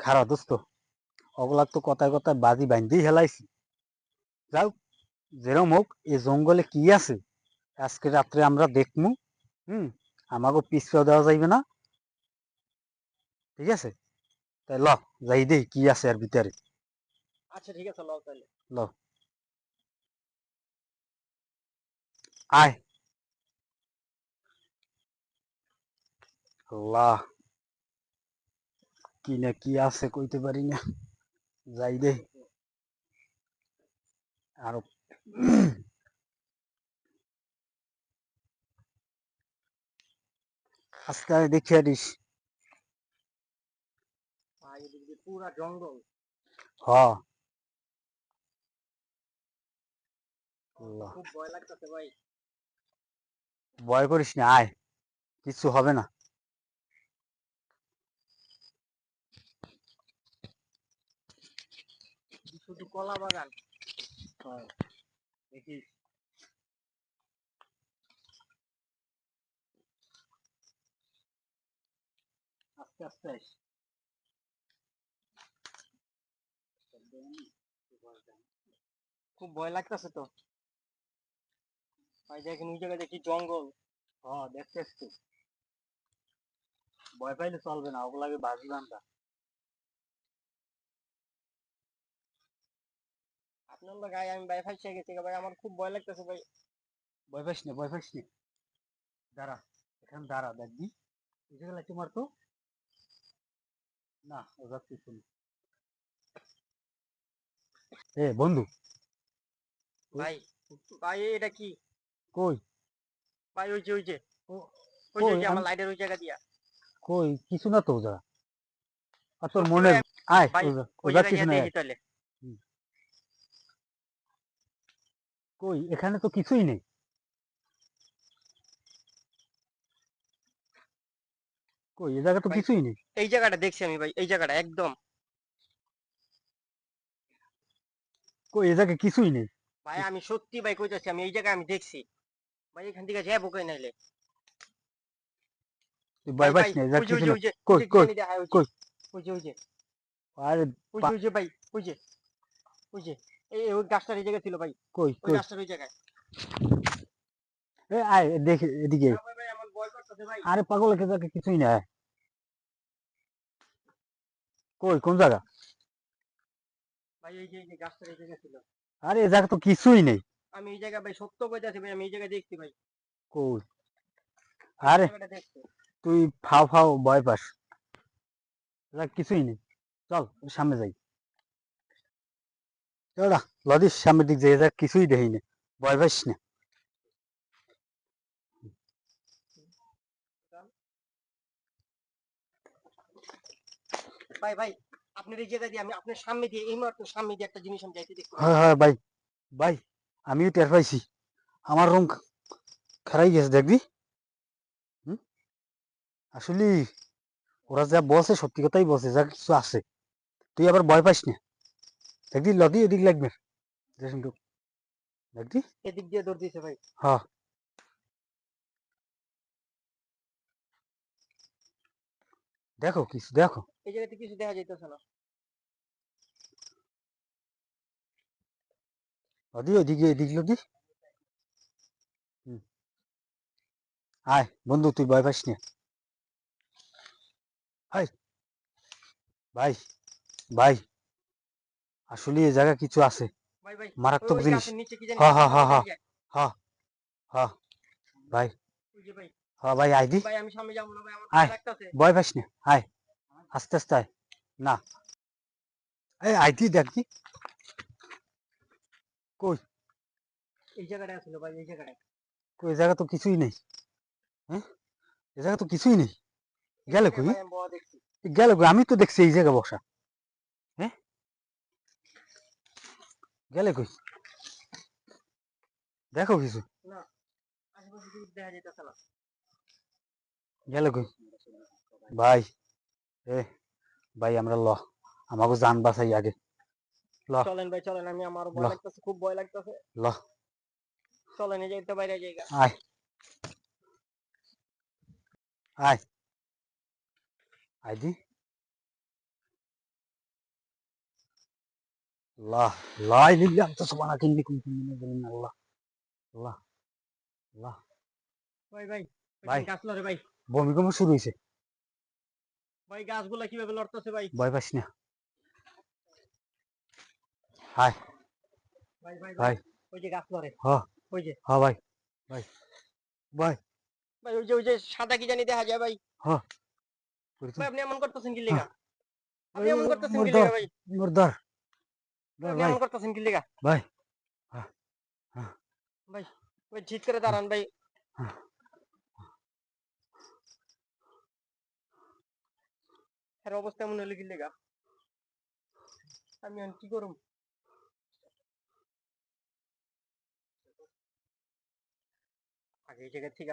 খারাপ দোস্ত, ওগুলা তো কথায় কথায় বাজি বান্ধেই হেলাইছি। যাও, যেরম হোক এই জঙ্গলে কি আছে আজকে রাত্রে আমরা দেখমু। হুম, আমাকে পিছপা দেওয়া যাইবে না, ঠিক আছে? তাই ল, যাই দেই কি আছে আর ভিতরে। আচ্ছা ঠিক আছে, লও তাহলে। ল, আয়। আল্লাহ, কি না কি আছে কইতে পারি না, যাই দেই আরো। আজকে দেখিয়া দিস। ভাই এদিক দিয়ে পুরা জঙ্গল। হ, আল্লাহ, খুব ভয় লাগতেছে ভাই। ভয় করিস না, আয়, কিছু হবে না। শুধু কলা বাগান। হ্যাঁ, দেখিস। আস্তে আস্তে আইস। খুব ভয় লাগতেছে তো ভাই, দেখেন ওই জায়গায় দেখি জঙ্গল। হ, দেখতেছ তো, ভয় পাইলে চলবে না, ওগুলাকে বাজি বান্ধা। আপনার গায়ে আমি ভাই ফাইসে গেছি ভাই, আমার খুব ভয় লাগতেছে ভাই। ভয় পাইস না, ভয় পাইস না, দাঁড়া, এখানে দাঁড়া, দেখবি এই জায়গায় লাইতে মারতো না, ওরা কিছু না। এ বন্ধু, ভাই ভাই এটা কি? কই? ভাই ওই যে ও- ওই কই যে আমি, আমার লাইটের ওই জায়গা দিয়া। কই কিছু না তো ওজা, আর তোর সত্যি মনে, ভাই আয় ভাই ওজা, ওই ওজা জায়গায় কিছু যা নাই, দেখি আয়। তাহলে। হুম, কই এখানে তো কিছুই নেই, কই এ জায়গা তো ভাই কিছুই নেই, এই জায়গাটা দেখছি আমি ভাই, এই জায়গাটা একদম। কই এ জায়গায় কিছুই নেই। ভাই আমি সত্যি ভাই কইতাছি, আমি এই জায়গায় আমি দেখছি ভাই, এখান থেকে যাবো কই নাইলে। তুই ভাই ভয় পাইস ভাই না, এ জায়গায় ওই যে ওই কিছু যে না। ওই যে ওই কই যে কি কই জানি দেখা, ওই যে কই, ওই যে ওই যে আরে ওই যে ওই যে ভাই, ওই যে ওই যে এই ওই গাছটার এই জায়গায় ছিল ভাই, কই ওই কই, গাছটার ওই জায়গায়। এ আয় দেখে এদিকে। না ভাই ভাই, আমার ভয় করতেছে ভাই। আরে পাগল, এ জায়গায় কিছুই না, আয়। কই কোন জায়গা? ভাই এই যে গাছটার এই জায়গায় ছিল। আরে এ জায়গা তো কিছুই নেই। আমি এই জায়গায় ভাই সত্য কইতাছি ভাই, আমি এই জায়গায় দেখছি ভাই, কই? আমি এই আরে জায়গাটা দেখছি। তুই ফাও ফাও ভয় পাস, এ জায়গা কিছুই নেই। চল সামনে যাই, চল লদিস সামনের দিক যাই, এ জায়গা কিছুই দেখি না, ভয় পাইস না। ভাই ভাই আপনার এই জায়গা দিয়ে, আমি আপনার সামনে দিয়ে, এই মাত্র সামনে দিয়ে একটা জিনিস আমি যাইতে দেখছি ভাই। হয় হয় ভাই, ভাই আমিও টের পাইছি, আমার রং খারাই গেছে দেখবি। হুম, আসলে ওরা যা বলছে সত্যি কথাই বলছে, যা কিছু আছে, তুই আবার ভয় পাইস না, দেখবি লদি এদিক লাগবে, দেখবি। এদিক দিয়ে দৌড় দিছে ভাই। হ্যাঁ, দেখো কিছু দেখো, এই জায়গাতে কিছু দেখা যাইতেছে না। লদি ওইদিকে এদিক লদি। হুম, আয় বন্ধু, তুই ভয় পাইস না, আয়। ভাই ভাই, আসলে এই জায়গা কিছু আছে, ভাই ভাই ওই মারাত্মক ওই জিনিস। গাছের নিচে কি জানি হ্যাঁ একটা হ্যাঁ দেখা হ্যাঁ যায়, হ্যাঁ দেখা যায়। হ্যাঁ হ্যাঁ, ভাই, ওই যে ভাই, হ্যাঁ ভাই, আয় দি, ভাই আমি সামনে যাবো না ভাই, আমার আয়, ভয় লাগতেছে। ভয় পাইস না, আয়, আস্তে আস্তে আয়, না, এই আয় দি দেখবি। কই? এই জায়গাটা ছিল ভাই, এই জায়গাটায়। কই এই জায়গা তো কিছুই নেই। হ্যাঁ, এই জায়গা তো কিছুই নেই, এই গেলে জায়গায় কই? ভাই আমি বড় দেখছি। গেলে কই? আমি তো দেখছি এই জায়গা বসা। হ্যাঁ, গেলে কই? দেখো কিছু, না, আশেপাশে কিছু দেখা যাইতেছে না। গেলে কই? ভাই, এ ভাই, আমরা ল, আমাকে জান বাঁচাই আগে, ল চলেন ভাই চলেন, আমি আমার ল ভয় লাগতেছে, খুব ভয় লাগতেছে। ল, চলেন এই জায়গাটা বাইরে জায়গা। আয় আয়, আয় দি। আল্লাহ লা ইলাহা ইল্লা আনতা সুবহানাকা ইন্নী কুনতু মিনাজ জালিমিন। আল্লাহ আল্লাহ আল্লাহ। ভাই ভাই ভাই গাছ লড়ে ভাই। ভূমিকম্প শুরু হয়েছে। ভাই গাছগুলা কিভাবে লড়তেছে ভাই। ভয় পাস না। হায় ভাই ভাই ভাই ভাই ওই যে গাছ লড়ে। হ ওই যে হ ভাই ভাই ভাই ভাই ওই যে সাদা কি জানি দেখা যায় ভাই। হ করেছে। ভাই আপনি এমন করতেছেন কি হ্যাঁ লিগা? আপনি এমন করতেছেন মোর কি ধর লিগা ভাই? মোর ধর ভাই ধর আপনি ভাই এমন করতেছেন কি লিগা? ভাই হ্যাঁ হ্যাঁ ভাই ভাই ঠিক করে দাঁড়ান ভাই। হ্যাঁ। এর অবস্থা এমন হলে কি লিগা? আমি এখন কি করুম? আগে এই জায়গা থেকে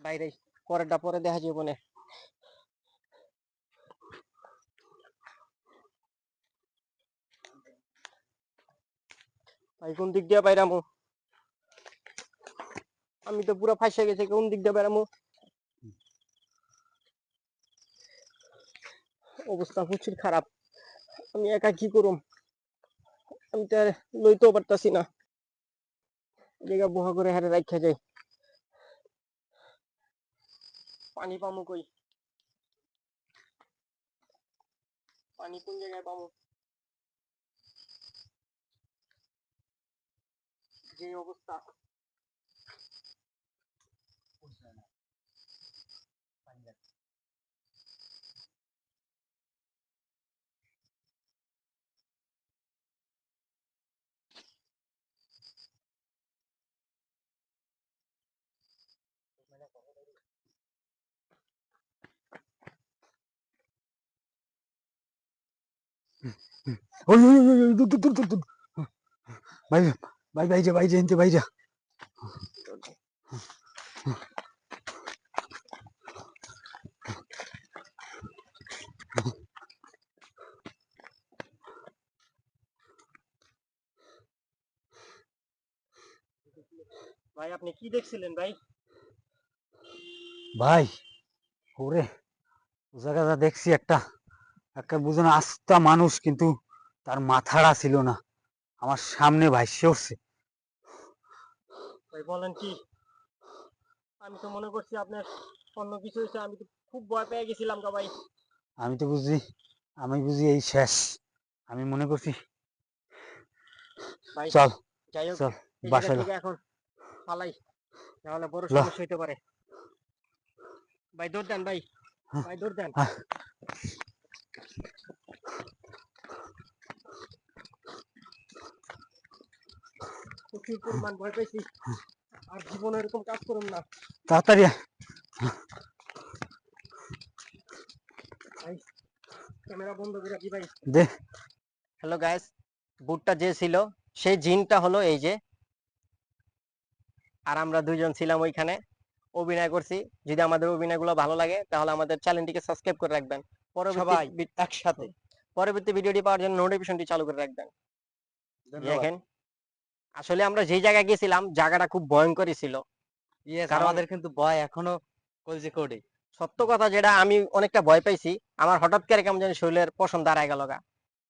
বাইরে পরেরটা পরে দেখা যাবে না। ভাই কোন দিক দিয়ে বাইরামু? আমি তো পুরো ফাঁসে গেছি, কোন দিক দিয়ে বাইরামু? অবস্থা প্রচুর খারাপ। আমি একা কি করুম? আমি তো আর লইতেও পারতাছি না। জায়গা বহা করে হারে রাখা যায়। পানি পামু কই? পানি কোন জায়গায় পামু? যে অবস্থা। ওই ওই ওই ওই, দূর দূর দূর দূর দূর। ভাই ভাই ভাই যা ভাই যা এনতে ভাই যা। ভাই আপনি কি দেখছিলেন ভাই? ভাই ওরে ও জায়গাটা দেখছি একটা একটা বুঝুন আস্তা মানুষ, কিন্তু তার মাথাটা ছিল না, আমার সামনে ভাইসে উঠছে। ভাই বলেন কি? আমি তো মনে করছি আপনার অন্য কিছু হয়েছে, আমি তো খুব ভয় পেয়ে গেছিলাম গা ভাই। আমি তো বুঝি আমি বুঝি এই শেষ, আমি মনে করছি ভাই চল যাই হোক, চল এই জায়গা বাসায় থেকে এখন পালাই, নাহলে বড় ল। সমস্যা হইতে পারে। ভাই দৌড় দেন ভাই, ভাই দৌড় দেন। হ্যাঁ, প্রচুর পরিমাণ ভয় পাইছি, আর জীবনে এরকম কাজ করুন না তাড়াতাড়ি আয়। ভাই। ক্যামেরা বন্ধ করে রাখি ভাই। দে হ্যালো গাইস, বুটটা যে ছিল সেই জিনটা হলো এই যে, আর আমরা দুইজন ছিলাম ওইখানে, অভিনয় করছি। যদি আমাদের অভিনয়গুলো ভালো লাগে তাহলে আমাদের চ্যানেলটিকে সাবস্ক্রাইব করে রাখবেন। সবাই পরবর্তী একসাথে। পরবর্তী ভিডিওটি পাওয়ার জন্য নোটিফিকেশনটি চালু করে রাখবেন। ধন্যবাদ। দেখেন, আসলে আমরা যেই জায়গায় গেছিলাম জায়গাটা খুব ভয়ঙ্করই ছিল। ইয়েস, কারণ আমাদের কিন্তু ভয় এখনো কলজে কোডে। সত্য কথা যেটা, আমি অনেকটা ভয় পাইছি। আমার হঠাৎ করে কেমন জানি শরীরের পশম দাঁড়ায় গেল গা।